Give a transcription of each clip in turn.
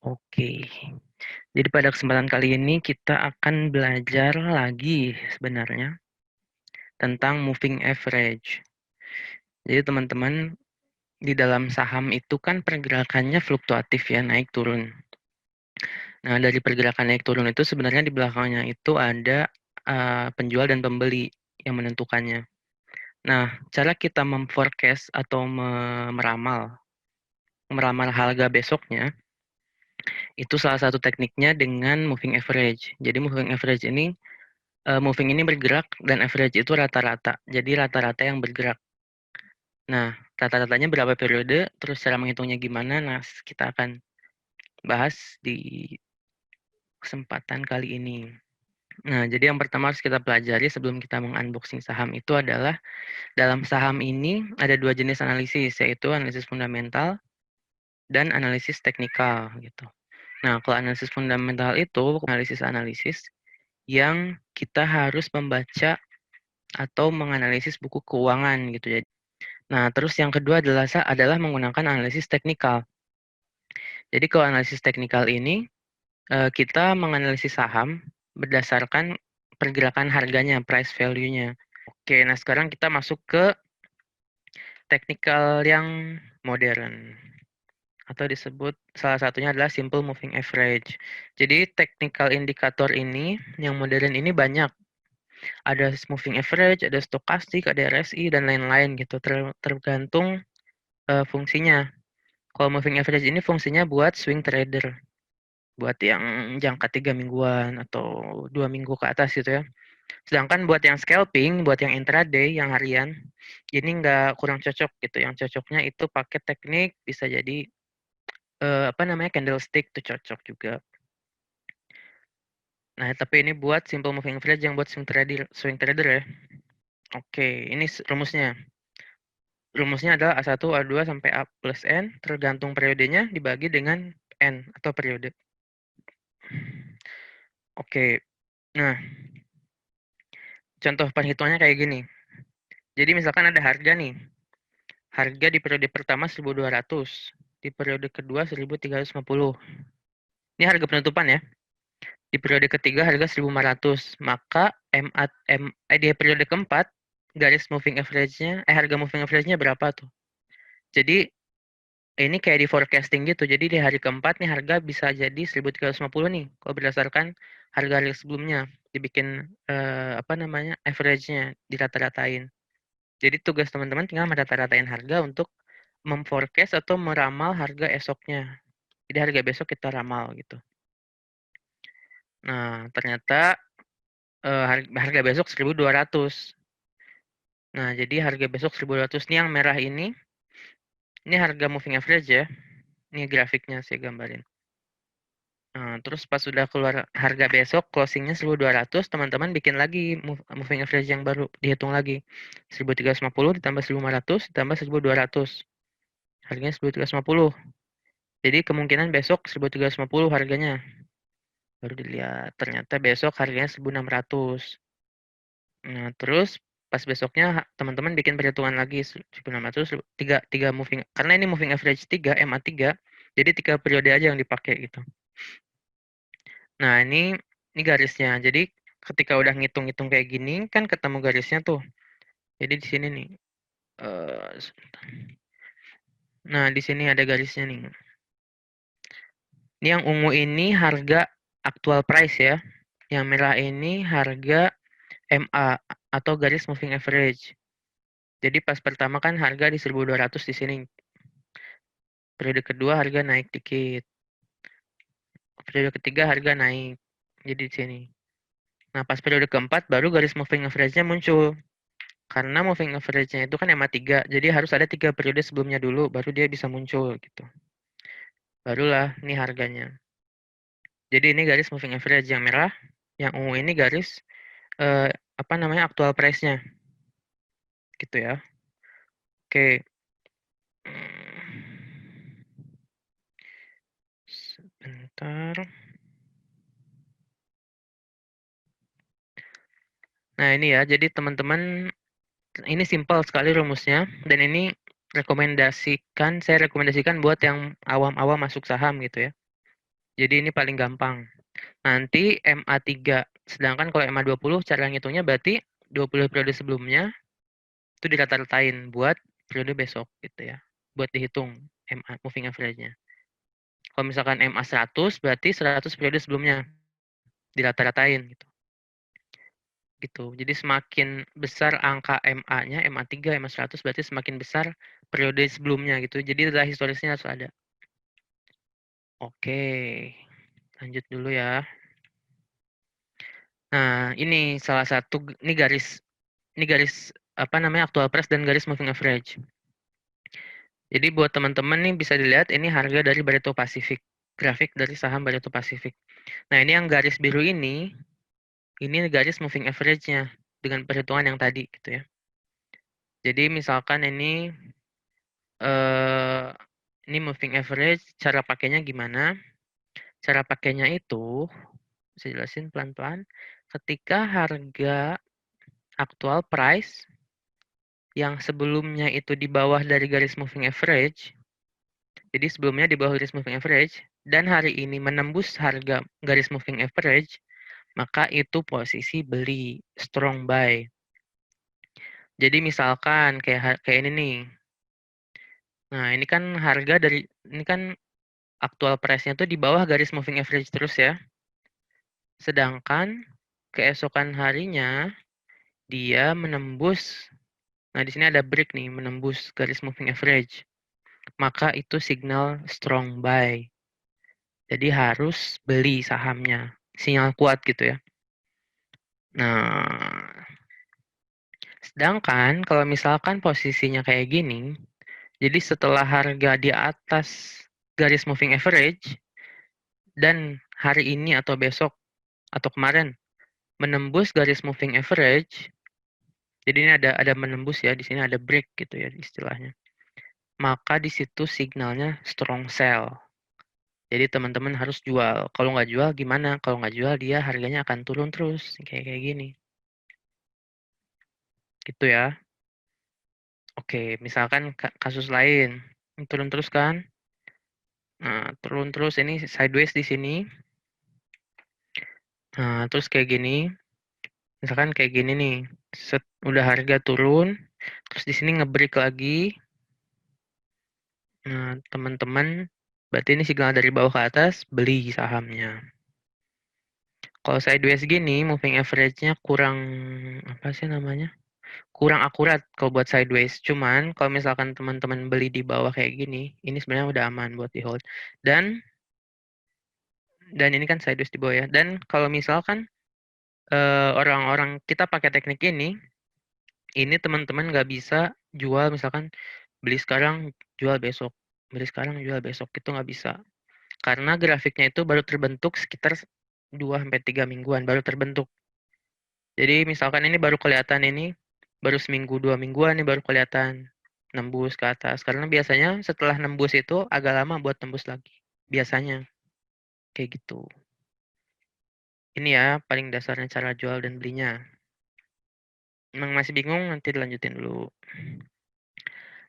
Oke, jadi pada kesempatan kali ini kita akan belajar lagi sebenarnya tentang moving average. Jadi teman-teman, di dalam saham itu kan pergerakannya fluktuatif ya, naik turun. Nah, dari pergerakan naik turun itu sebenarnya di belakangnya itu ada penjual dan pembeli yang menentukannya. Nah, cara kita memforecast atau meramal harga besoknya itu salah satu tekniknya dengan moving average. Jadi moving average ini moving ini bergerak dan average itu rata-rata. Jadi rata-rata yang bergerak. Nah, rata-ratanya berapa periode, terus cara menghitungnya gimana? Nah, kita akan bahas di kesempatan kali ini. Nah, jadi yang pertama harus kita pelajari sebelum kita mengunboxing saham itu adalah dalam saham ini ada dua jenis analisis, yaitu analisis fundamental dan analisis teknikal gitu. Nah, kalau analisis fundamental itu analisis-analisis yang kita harus membaca atau menganalisis buku keuangan gitu. Nah, terus yang kedua adalah menggunakan analisis teknikal. Jadi kalau analisis teknikal ini kita menganalisis saham berdasarkan pergerakan harganya, price value-nya. Oke, nah sekarang kita masuk ke teknikal yang modern atau disebut salah satunya adalah simple moving average. Jadi technical indikator ini yang modern ini banyak. Ada moving average, ada stokastik, ada RSI dan lain-lain gitu. Tergantung fungsinya. Kalau moving average ini fungsinya buat swing trader, buat yang jangka 3 mingguan atau 2 minggu ke atas gitu ya. Sedangkan buat yang scalping, buat yang intraday, yang harian, ini nggak kurang cocok gitu. Yang cocoknya itu pakai teknik bisa jadi candlestick itu cocok juga. Nah, tapi ini buat simple moving average yang buat swing trader ya. Oke, ini rumusnya. Rumusnya adalah A1, A2 sampai A plus N, tergantung periodenya dibagi dengan N atau periode. Oke, nah contoh perhitungannya kayak gini. Jadi misalkan ada harga nih. Harga di periode pertama 1.200, di periode kedua 1.350. Ini harga penutupan ya. Di periode ketiga harga 1.500. Maka di periode keempat garis moving average-nya harga moving average-nya berapa tuh? Jadi ini kayak di forecasting gitu. Jadi di hari keempat nih harga bisa jadi 1.350 nih. Kalau berdasarkan harga sebelumnya dibikin average-nya dirata-ratain. Jadi tugas teman-teman tinggal merata-ratain harga untuk memforecast atau meramal harga esoknya. Jadi harga besok kita ramal gitu. Nah, ternyata harga besok 1.200. Nah, jadi harga besok 1.200 nih yang merah ini harga moving average ya. Ini grafiknya saya gambarin. Nah, terus pas sudah keluar harga besok closingnya 1.200, teman-teman bikin lagi moving average yang baru, dihitung lagi. 1.350 ditambah 1.500 ditambah 1.200. Harganya 1.350. Jadi kemungkinan besok 1.350 harganya. Baru dilihat, ternyata besok harganya 1.600. Nah, terus pas besoknya teman-teman bikin perhitungan lagi 1.600, tiga moving, karena ini moving average 3, MA3, jadi 3 periode aja yang dipakai gitu. Nah, ini garisnya. Jadi ketika udah ngitung-ngitung kayak gini kan ketemu garisnya tuh. Jadi di sini nih. Nah, di sini ada garisnya nih. Ini yang ungu ini harga actual price ya. Yang merah ini harga MA atau garis moving average. Jadi pas pertama kan harga di 1.200 di sini. Periode kedua harga naik dikit. Periode ketiga harga naik. Jadi di sini. Nah, pas periode keempat baru garis moving average-nya muncul. Karena moving average-nya itu kan MA3, jadi harus ada 3 periode sebelumnya dulu, baru dia bisa muncul gitu. Barulah ini harganya. Jadi ini garis moving average yang merah, yang ungu ini garis actual price-nya. Gitu ya. Oke. Sebentar. Nah, ini ya. Jadi teman-teman ini simpel sekali rumusnya dan ini saya rekomendasikan buat yang awam-awam masuk saham gitu ya. Jadi ini paling gampang. Nanti MA3, sedangkan kalau MA20 cara ngitungnya berarti 20 periode sebelumnya itu dirata-ratain buat periode besok gitu ya. Buat dihitung MA moving average-nya. Kalau misalkan MA 100 berarti 100 periode sebelumnya dirata-ratain gitu. Gitu. Jadi semakin besar angka MA-nya, MA3, MA 100 berarti semakin besar periode sebelumnya gitu. Jadi data historisnya harus ada. Oke. Lanjut dulu ya. Nah, ini salah satu ini garis apa namanya actual price dan garis moving average. Jadi buat teman-teman nih bisa dilihat ini harga dari Barito Pacific, grafik dari saham Barito Pacific. Nah, ini yang garis biru ini garis moving average-nya dengan perhitungan yang tadi gitu ya. Jadi misalkan eh ini moving average, cara pakainya gimana? Cara pakainya itu bisa jelasin pelan-pelan. Ketika harga actual price yang sebelumnya itu di bawah dari garis moving average, jadi sebelumnya di bawah garis moving average, dan hari ini menembus harga garis moving average, maka itu posisi beli, strong buy. Jadi misalkan kayak ini nih. Nah, ini kan ini kan actual price-nya tuh di bawah garis moving average terus ya. Sedangkan keesokan harinya dia menembus, nah di sini ada break nih, menembus garis moving average. Maka itu signal strong buy. Jadi harus beli sahamnya. Sinyal kuat gitu ya. Nah, sedangkan kalau misalkan posisinya kayak gini, jadi setelah harga di atas garis moving average dan hari ini atau besok atau kemarin menembus garis moving average, jadi ini ada menembus ya, di sini ada break gitu ya istilahnya. Maka di situ signalnya strong sell. Jadi teman-teman harus jual. Kalau nggak jual gimana? Kalau nggak jual dia harganya akan turun terus kayak gini. Gitu ya. Oke, misalkan kasus lain turun terus kan? Nah, turun terus ini sideways di sini. Nah, terus kayak gini. Misalkan kayak gini nih. Udah harga turun, terus di sini ngebreak lagi. Nah, teman-teman, berarti ini signal dari bawah ke atas, beli sahamnya. Kalau sideways gini, moving average-nya kurang, apa sih namanya? Kurang akurat kalau buat sideways. Cuman, kalau misalkan teman-teman beli di bawah kayak gini, ini sebenarnya udah aman buat di hold. Dan ini kan sideways di bawah ya. Dan kalau misalkan orang-orang kita pakai teknik ini teman-teman nggak bisa jual misalkan beli sekarang, jual besok. Beli sekarang, jual besok. Itu nggak bisa. Karena grafiknya itu baru terbentuk sekitar 2-3 mingguan baru terbentuk. Jadi misalkan ini baru kelihatan baru seminggu 2 mingguan nih baru kelihatan nembus ke atas. Karena biasanya setelah nembus itu agak lama buat tembus lagi. Biasanya kayak gitu. Ini ya paling dasarnya cara jual dan belinya. Emang masih bingung nanti dilanjutin dulu.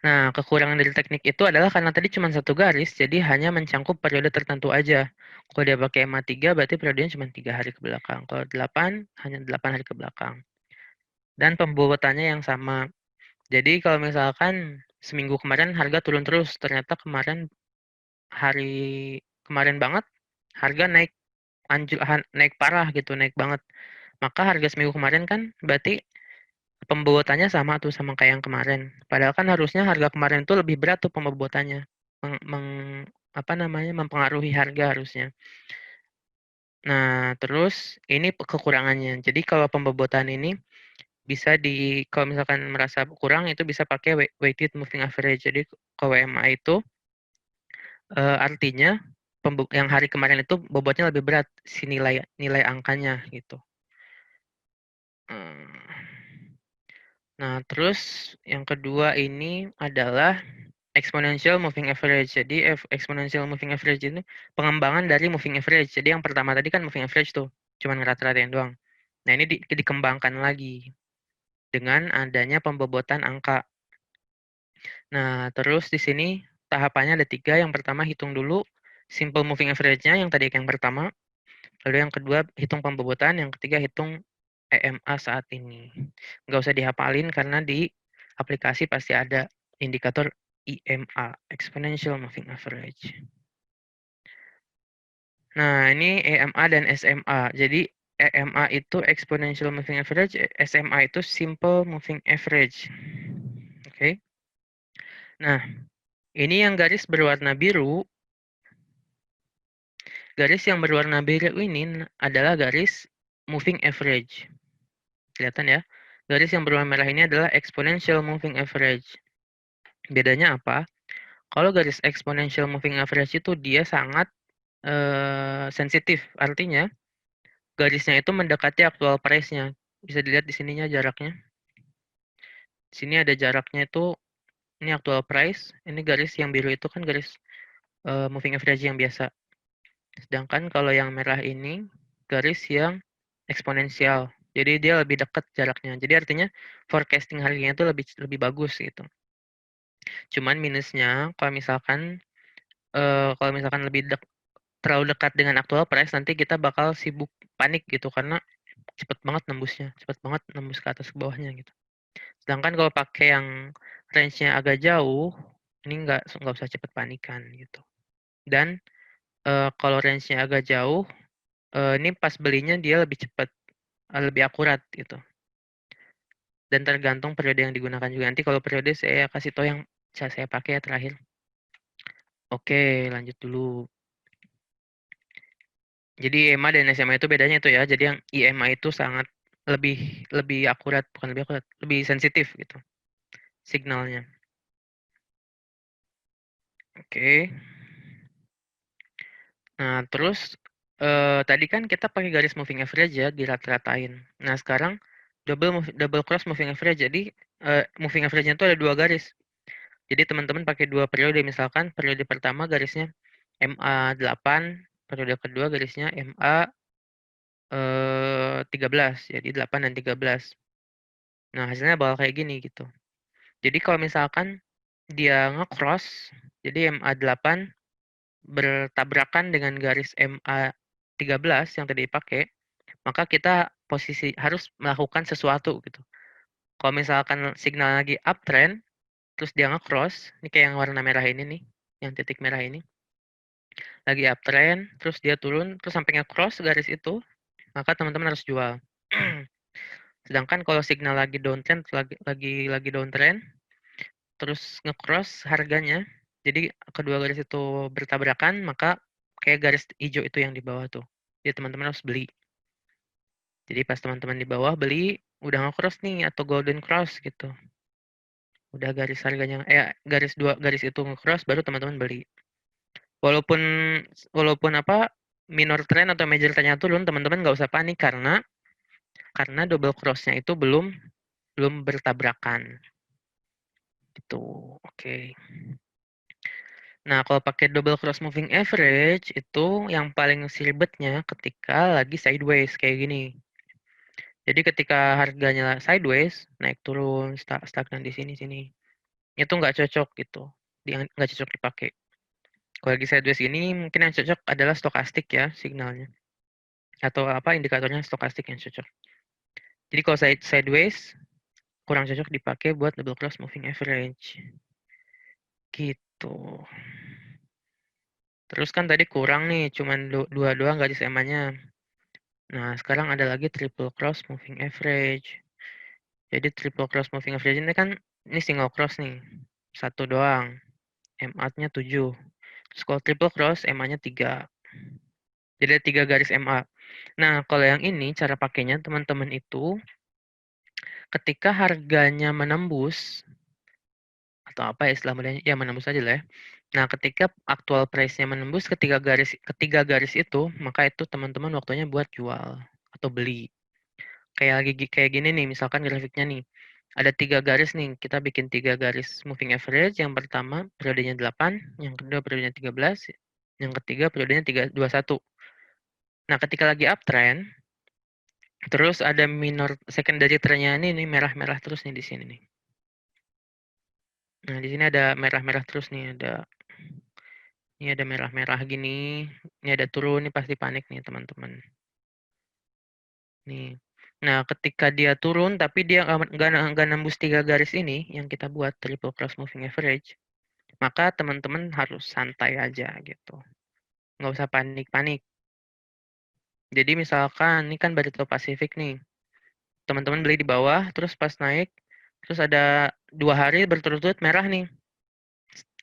Nah, kekurangan dari teknik itu adalah karena tadi cuma satu garis, jadi hanya mencangkup periode tertentu aja. Kalau dia pakai MA3 berarti periodenya cuma 3 hari ke belakang. Kalau 8, hanya 8 hari ke belakang. Dan pembobotannya yang sama. Jadi kalau misalkan seminggu kemarin harga turun terus, ternyata kemarin banget harga naik parah gitu, naik banget. Maka harga seminggu kemarin kan berarti pembobotannya sama tuh sama kayak yang kemarin. Padahal kan harusnya harga kemarin itu lebih berat tuh pembobotannya. Apa namanya? Mempengaruhi harga harusnya. Nah, terus ini kekurangannya. Jadi kalau pembobotan ini bisa kalau misalkan merasa kurang itu bisa pakai weighted moving average. Jadi kalau WMA itu artinya yang hari kemarin itu bobotnya lebih berat si nilai angkanya gitu. Nah, terus yang kedua ini adalah exponential moving average. Jadi exponential moving average ini pengembangan dari moving average. Jadi yang pertama tadi kan moving average tuh, cuman ngerata-ratain doang. Nah, ini dikembangkan lagi dengan adanya pembobotan angka. Nah, terus di sini tahapannya ada 3. Yang pertama hitung dulu simple moving average-nya yang tadi yang pertama, lalu yang kedua hitung pembobotan, yang ketiga hitung EMA saat ini. Nggak usah dihafalin karena di aplikasi pasti ada indikator EMA, Exponential Moving Average. Nah, ini EMA dan SMA. Jadi EMA itu Exponential Moving Average, SMA itu Simple Moving Average. Oke. Nah, ini yang garis berwarna biru. Garis yang berwarna biru ini adalah garis moving average. Kelihatan ya? Garis yang berwarna merah ini adalah exponential moving average. Bedanya apa? Kalau garis exponential moving average itu dia sangat sensitif. Artinya, garisnya itu mendekati actual price-nya. Bisa dilihat di sininya jaraknya. Di sini ada jaraknya itu, ini actual price. Ini garis yang biru itu kan garis moving average yang biasa. Sedangkan kalau yang merah ini garis yang eksponensial. Jadi dia lebih dekat jaraknya. Jadi artinya forecasting harganya itu lebih bagus gitu. Cuman minusnya kalau misalkan terlalu dekat dengan actual price nanti kita bakal sibuk panik gitu karena cepet banget nembusnya, cepet banget nembus ke atas ke bawahnya gitu. Sedangkan kalau pakai yang range-nya agak jauh, ini nggak usah cepet panikan gitu. Dan kalau range-nya agak jauh, ini pas belinya dia lebih cepat, lebih akurat gitu. Dan tergantung periode yang digunakan juga. Nanti kalau periode saya kasih tahu yang saya pakai ya terakhir. Oke, lanjut dulu. Jadi EMA dan SMA itu bedanya itu ya. Jadi yang IMA itu sangat lebih akurat, bukan lebih akurat, lebih sensitif gitu signalnya. Oke. Nah, terus tadi kan kita pakai garis moving average ya, dirata-ratain. Nah, sekarang double cross moving average. Jadi moving average-nya itu ada dua garis. Jadi teman-teman pakai dua periode, misalkan periode pertama garisnya MA8, periode kedua garisnya MA 13, jadi 8 dan 13. Nah, hasilnya bakal kayak gini gitu. Jadi kalau misalkan dia nge-cross, jadi MA8 bertabrakan dengan garis MA13 yang tadi dipakai, maka kita harus melakukan sesuatu gitu. Kalau misalkan signal lagi uptrend, terus dia nge-cross, ini kayak yang warna merah ini nih, yang titik merah ini. Lagi uptrend, terus dia turun, terus sampai nge-cross garis itu, maka teman-teman harus jual. Sedangkan kalau signal lagi downtrend, lagi downtrend, terus nge-cross harganya, jadi kedua garis itu bertabrakan, maka kayak garis hijau itu yang di bawah tuh. Jadi teman-teman harus beli. Jadi pas teman-teman di bawah beli, udah nge-cross nih atau golden cross gitu. Udah garis harganya, garis itu nge-cross, baru teman-teman beli. Walaupun walaupun apa minor trend atau major trendnya turun, teman-teman nggak usah panik karena double cross-nya itu belum bertabrakan. Gitu. Oke. Nah, kalau pakai double cross moving average itu yang paling ribetnya ketika lagi sideways kayak gini. Jadi ketika harganya sideways, naik turun, stagnan di sini. Itu nggak cocok gitu. Nggak cocok dipakai. Kalau lagi sideways ini mungkin yang cocok adalah stokastik ya signalnya. Atau apa indikatornya stokastik yang cocok. Jadi kalau sideways kurang cocok dipakai buat double cross moving average. Gitu. Terus kan tadi kurang nih, cuman dua doang garis EMA-nya. Nah, sekarang ada lagi triple cross moving average. Jadi triple cross moving average ini kan ini single cross nih. Satu doang. MA-nya 7. Terus kalau triple cross MA-nya 3. Jadi ada 3 garis MA. Nah, kalau yang ini cara pakainya teman-teman itu ketika harganya menembus atau apa ya istilah modelnya? Ya menembus aja lah ya. Nah, ketika actual price-nya menembus ketiga garis itu, maka itu teman-teman waktunya buat jual atau beli. Kayak gini nih, misalkan grafiknya nih. Ada 3 garis nih, kita bikin 3 garis moving average. Yang pertama periodenya 8, yang kedua periodenya 13, yang ketiga periodenya 21. Nah, ketika lagi uptrend, terus ada minor secondary trend-nya ini merah-merah terus nih di sini nih. Nah, di sini ada merah-merah terus nih, ada Ini ada merah-merah gini, ini ada turun, ini pasti panik nih teman-teman. Nih. Nah, ketika dia turun tapi dia nggak nembus 3 garis ini yang kita buat triple cross moving average, maka teman-teman harus santai aja gitu. Nggak usah panik-panik. Jadi misalkan ini kan Barito Pacific nih. Teman-teman beli di bawah, terus pas naik, terus ada 2 hari berturut-turut merah nih.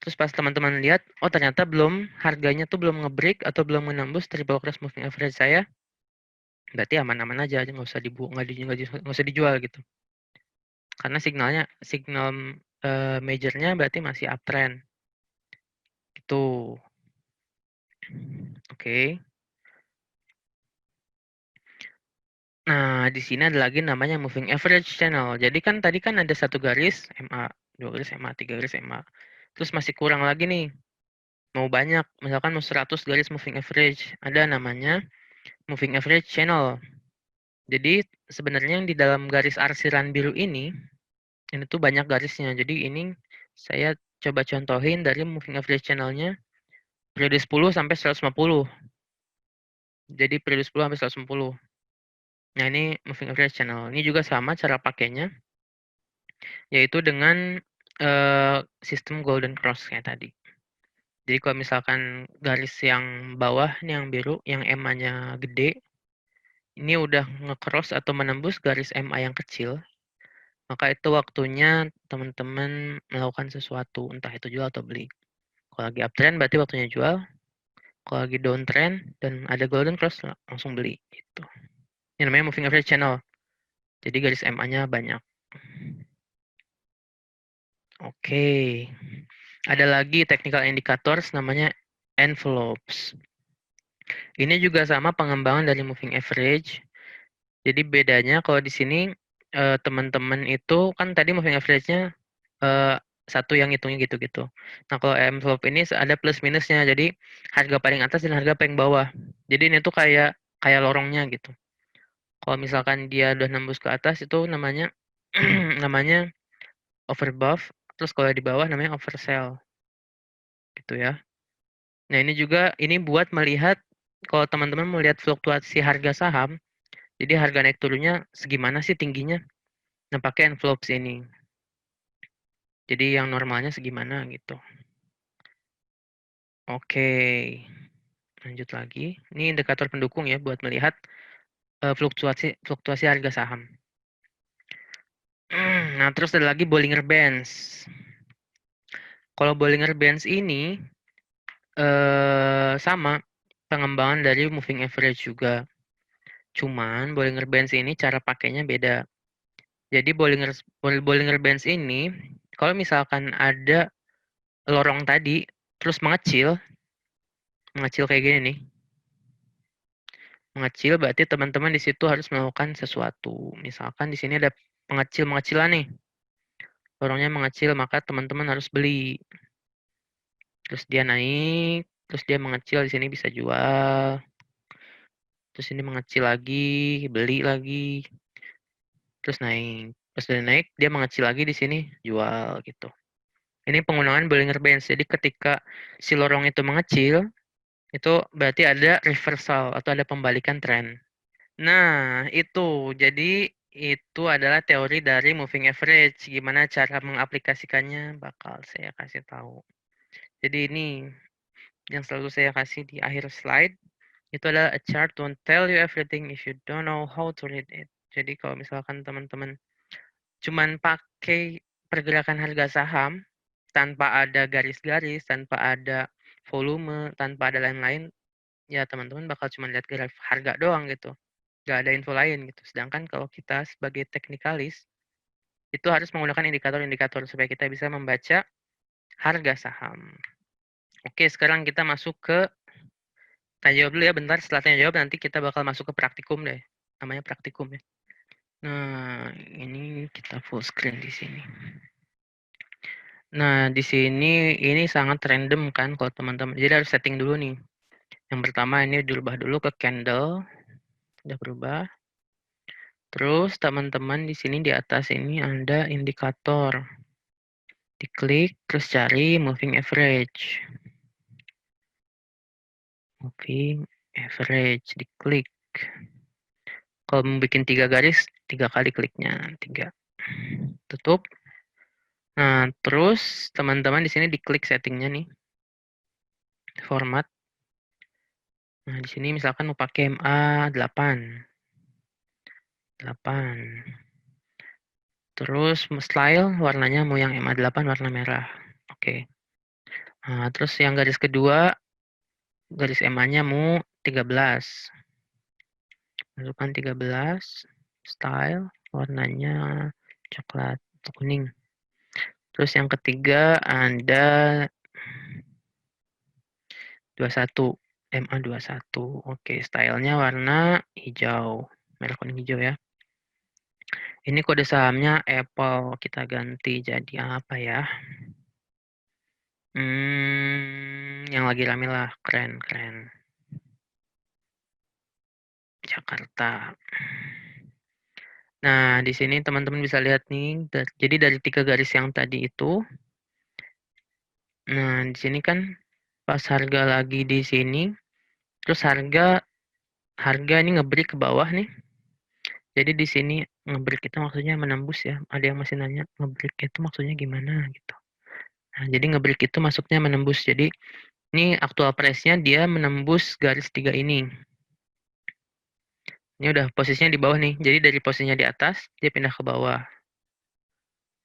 Terus pas teman-teman lihat, oh ternyata harganya tuh belum nge-break atau belum menembus triple cross moving average saya, berarti aman-aman aja, nggak usah dijual gitu. Karena signal majornya berarti masih uptrend. Gitu. Oke. Nah, di sini ada lagi namanya moving average channel. Jadi kan tadi kan ada 1 garis MA, 2 garis MA, 3 garis MA. Terus masih kurang lagi nih. Mau banyak, misalkan mau 100 garis moving average. Ada namanya moving average channel. Jadi sebenarnya yang di dalam garis arsiran biru ini tuh banyak garisnya. Jadi ini saya coba contohin dari moving average channel-nya periode 10 sampai 150. Jadi periode 10 sampai 150. Nah, ini moving average channel. Ini juga sama cara pakainya, yaitu dengan sistem golden cross kayak tadi. Jadi kalau misalkan garis yang bawah nih yang biru, yang MA-nya gede, ini udah nge-cross atau menembus garis MA yang kecil, maka itu waktunya teman-teman melakukan sesuatu, entah itu jual atau beli. Kalau lagi uptrend berarti waktunya jual, kalau lagi downtrend dan ada golden cross langsung beli gitu. Ini namanya moving average channel. Jadi garis MA-nya banyak. Oke. Ada lagi technical indicators namanya envelopes. Ini juga sama pengembangan dari moving average. Jadi bedanya kalau di sini teman-teman itu kan tadi moving average-nya satu yang hitungnya gitu-gitu. Nah, kalau envelope ini ada plus minusnya. Jadi harga paling atas dan harga paling bawah. Jadi ini tuh kayak lorongnya gitu. Kalau misalkan dia udah nembus ke atas itu namanya namanya overbought, terus kalau di bawah namanya oversell. Gitu ya. Nah, ini buat melihat kalau teman-teman melihat fluktuasi harga saham, jadi harga naik turunnya segimana sih tingginya. Nah, pakai envelopes ini. Jadi yang normalnya segimana gitu. Oke. Lanjut lagi. Ini indikator pendukung ya buat melihat fluktuasi harga saham. Nah, terus ada lagi Bollinger Bands. Kalau Bollinger Bands ini sama pengembangan dari moving average juga. Cuman Bollinger Bands ini cara pakainya beda. Jadi Bollinger Bands ini kalau misalkan ada lorong tadi terus mengecil kayak gini nih. Mengecil berarti teman-teman di situ harus melakukan sesuatu. Misalkan di sini ada mengecilan nih. Lorongnya mengecil maka teman-teman harus beli. Terus dia naik, terus dia mengecil di sini bisa jual. Terus ini mengecil lagi, beli lagi. Terus naik. Terus dia naik, dia mengecil lagi di sini, jual gitu. Ini penggunaan Bollinger Bands. Jadi ketika si lorong itu mengecil, itu berarti ada reversal atau ada pembalikan tren. Nah, itu. Jadi itu adalah teori dari moving average. Gimana cara mengaplikasikannya bakal saya kasih tahu. Jadi ini yang selalu saya kasih di akhir slide. Itu adalah a chart won't tell you everything if you don't know how to read it. Jadi kalau misalkan teman-teman cuman pakai pergerakan harga saham tanpa ada garis-garis, tanpa ada volume, tanpa ada lain-lain, ya teman-teman bakal cuma lihat graf harga doang gitu. Nggak ada info lain gitu. Sedangkan kalau kita sebagai teknikalis, itu harus menggunakan indikator-indikator supaya kita bisa membaca harga saham. Oke, sekarang kita masuk ke tanya jawab dulu ya bentar. Setelah tanya jawab nanti kita bakal masuk ke praktikum deh. Namanya praktikum ya. Nah, ini kita full screen di sini. Nah, di sini ini sangat random kan kalau teman-teman. Jadi harus setting dulu nih. Yang pertama ini dirubah dulu ke candle. Udah berubah. Terus teman-teman di sini di atas ini ada indikator. Diklik terus cari moving average. moving average, diklik. Kalau mau bikin 3 garis, 3 kali kliknya, 3. Tutup. Nah, terus teman-teman di sini diklik settingnya nih. Format. Nah, di sini misalkan mau pakai MA8. 8. Terus style warnanya mau yang MA8 warna merah. Oke. Nah, terus yang garis kedua, garis MA-nya mau 13. Masukkan 13. Style warnanya coklat atau kuning. Terus yang ketiga ada 21. MA21. Oke, stylenya warna hijau. Merah kuning hijau ya. Ini kode sahamnya Apple. Kita ganti jadi apa ya? Yang lagi rame lah. Keren. Jakarta. Nah, di sini teman-teman bisa lihat nih. Jadi dari 3 garis yang tadi itu. Nah, di sini kan pas harga lagi di sini. Terus harga ini nge-break ke bawah nih. Jadi di sini nge-break itu maksudnya menembus ya. Ada yang masih nanya nge-break itu maksudnya gimana gitu. Nah, jadi nge-break itu masuknya menembus. Jadi ini aktual price-nya dia menembus garis 3 ini. Ini udah posisinya di bawah nih. Jadi dari posisinya di atas dia pindah ke bawah.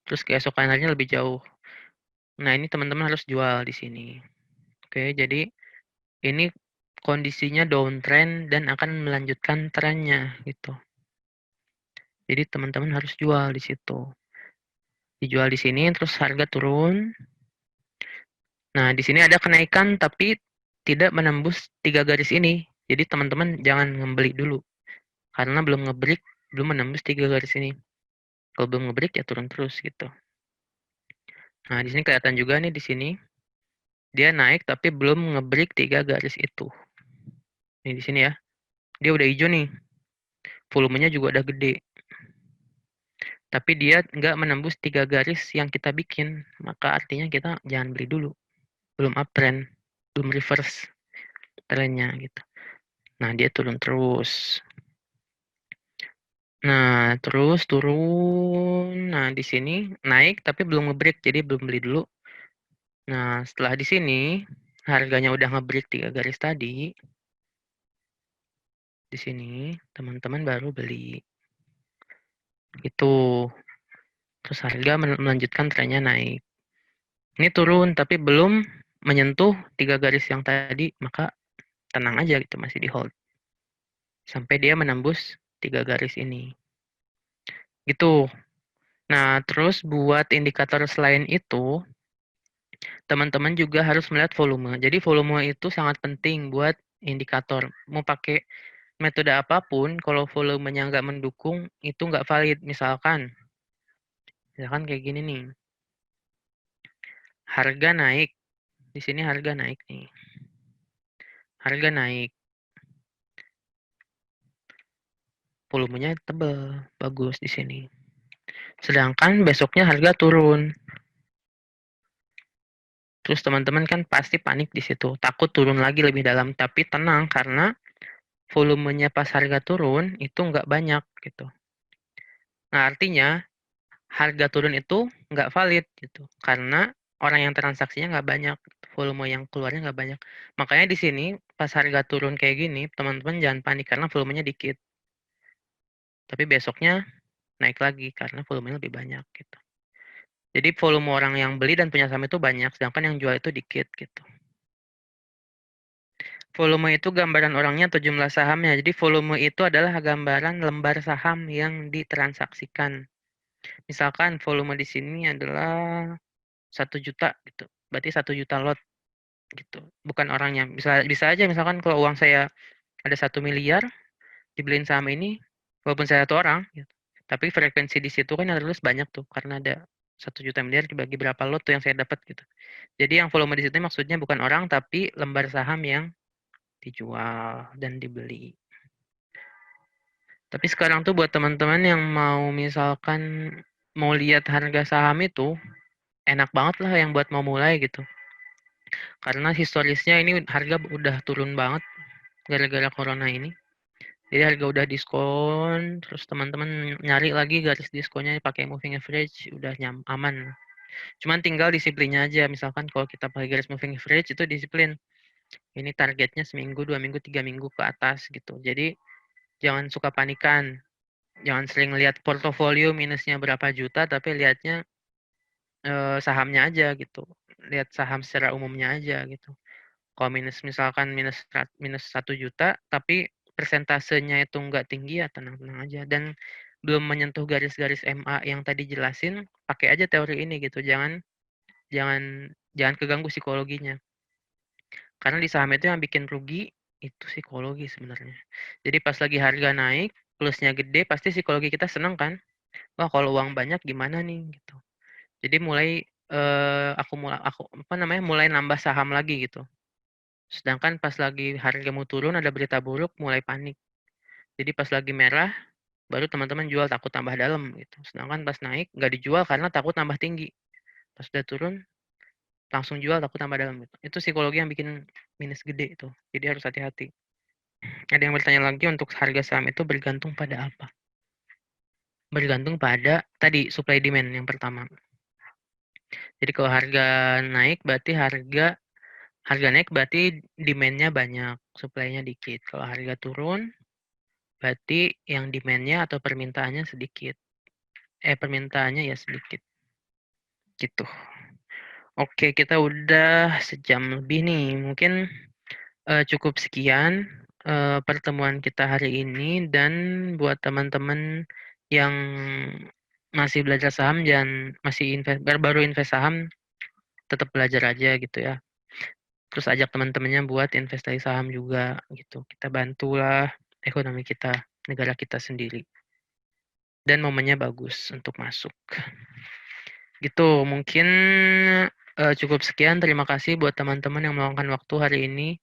Terus keesokan harinya lebih jauh. Nah, ini teman-teman harus jual di sini. Oke, jadi ini kondisinya downtrend dan akan melanjutkan trennya gitu. Jadi teman-teman harus jual di situ. Dijual di sini terus harga turun. Nah, di sini ada kenaikan tapi tidak menembus 3 garis ini. Jadi teman-teman jangan membeli dulu. Karena belum nge-break, belum menembus 3 garis ini. Kalau belum nge-break ya turun terus gitu. Nah, di sini kelihatan juga nih di sini. Dia naik tapi belum nge-break 3 garis itu. Nih di sini ya. Dia udah hijau nih. Volumenya juga udah gede. Tapi dia nggak menembus 3 garis yang kita bikin. Maka artinya kita jangan beli dulu. Belum uptrend. Belum reverse trennya gitu. Nah, dia turun terus. Nah, terus turun. Nah, di sini naik tapi belum nge-break, jadi belum beli dulu. Nah, setelah di sini harganya udah nge-break 3 garis tadi. Di sini teman-teman baru beli. Itu. Terus harga melanjutkan trennya naik. Ini turun tapi belum menyentuh 3 garis yang tadi, maka tenang aja gitu, masih di hold. Sampai dia menembus 3 garis ini. Gitu. Nah, terus buat indikator selain itu, teman-teman juga harus melihat volume. Jadi volume itu sangat penting buat indikator. Mau pakai metode apapun, kalau volumenya nggak mendukung, itu nggak valid. Misalkan kayak gini nih. Harga naik. Di sini harga naik nih. Harga naik. Volumenya tebal, bagus di sini. Sedangkan besoknya harga turun. Terus teman-teman kan pasti panik di situ, takut turun lagi lebih dalam. Tapi tenang, karena volumenya pas harga turun itu nggak banyak gitu. Nah, artinya harga turun itu nggak valid gitu, karena orang yang transaksinya nggak banyak, volume yang keluarnya nggak banyak. Makanya di sini pas harga turun kayak gini, teman-teman jangan panik karena volumenya dikit. Tapi besoknya naik lagi karena volumenya lebih banyak gitu. Jadi volume orang yang beli dan punya saham itu banyak, sedangkan yang jual itu dikit gitu. Volume itu gambaran orangnya atau jumlah sahamnya. Jadi volume itu adalah gambaran lembar saham yang ditransaksikan. Misalkan volume di sini adalah 1 juta gitu. Berarti 1 juta lot gitu. Bukan orangnya. Bisa aja misalkan kalau uang saya ada 1 miliar dibeliin saham ini, walaupun saya 1 orang gitu. Tapi frekuensi di situ kan harus banyak tuh karena ada 1 juta miliar dibagi berapa lot tuh yang saya dapat gitu. Jadi yang volume di situ maksudnya bukan orang tapi lembar saham yang dijual dan dibeli. Tapi sekarang tuh buat teman-teman yang mau misalkan mau lihat harga saham itu, enak banget lah yang buat mau mulai gitu. Karena historisnya ini harga udah turun banget gara-gara corona ini. Jadi harga udah diskon, terus teman-teman nyari lagi garis diskonnya pakai moving average, udah aman. Cuman tinggal disiplinnya aja, misalkan kalau kita pakai garis moving average itu disiplin. Ini targetnya seminggu, 2 minggu, 3 minggu ke atas gitu. Jadi jangan suka panikan. Jangan sering lihat portofolio minusnya berapa juta, tapi lihatnya sahamnya aja gitu. Lihat saham secara umumnya aja gitu. Kalau misalkan minus 1 juta, tapi persentasenya itu nggak tinggi, ya tenang-tenang aja. Dan belum menyentuh garis-garis MA yang tadi jelasin, pakai aja teori ini gitu. Jangan jangan jangan keganggu psikologinya. Karena di saham itu yang bikin rugi itu psikologi sebenarnya. Jadi pas lagi harga naik, plusnya gede, pasti psikologi kita senang kan? Wah, kalau uang banyak gimana nih gitu. Jadi mulai mulai nambah saham lagi gitu. Sedangkan pas lagi harga mau turun ada berita buruk mulai panik. Jadi pas lagi merah baru teman-teman jual takut tambah dalam gitu. Sedangkan pas naik nggak dijual karena takut tambah tinggi. Pas udah turun langsung jual takut tambah dalam gitu. Itu psikologi yang bikin minus gede itu. Jadi harus hati-hati. Ada yang bertanya lagi untuk harga saham itu bergantung pada apa? Bergantung pada tadi supply demand yang pertama. Jadi kalau harga naik berarti harga naik berarti demand-nya banyak, supply-nya dikit. Kalau harga turun berarti yang demand-nya atau permintaannya sedikit. Permintaannya ya sedikit. Gitu. Oke, kita udah sejam lebih nih. Mungkin cukup sekian pertemuan kita hari ini, dan buat teman-teman yang masih belajar saham dan masih baru invest saham, tetap belajar aja gitu ya. Terus ajak teman-temannya buat investasi saham juga gitu. Kita bantulah ekonomi kita, negara kita sendiri. Dan momennya bagus untuk masuk. Gitu, mungkin cukup sekian. Terima kasih buat teman-teman yang meluangkan waktu hari ini.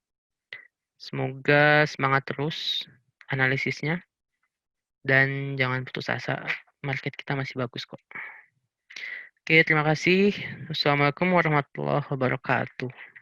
Semoga semangat terus analisisnya dan jangan putus asa. Market kita masih bagus kok. Oke, terima kasih. Wassalamualaikum warahmatullahi wabarakatuh.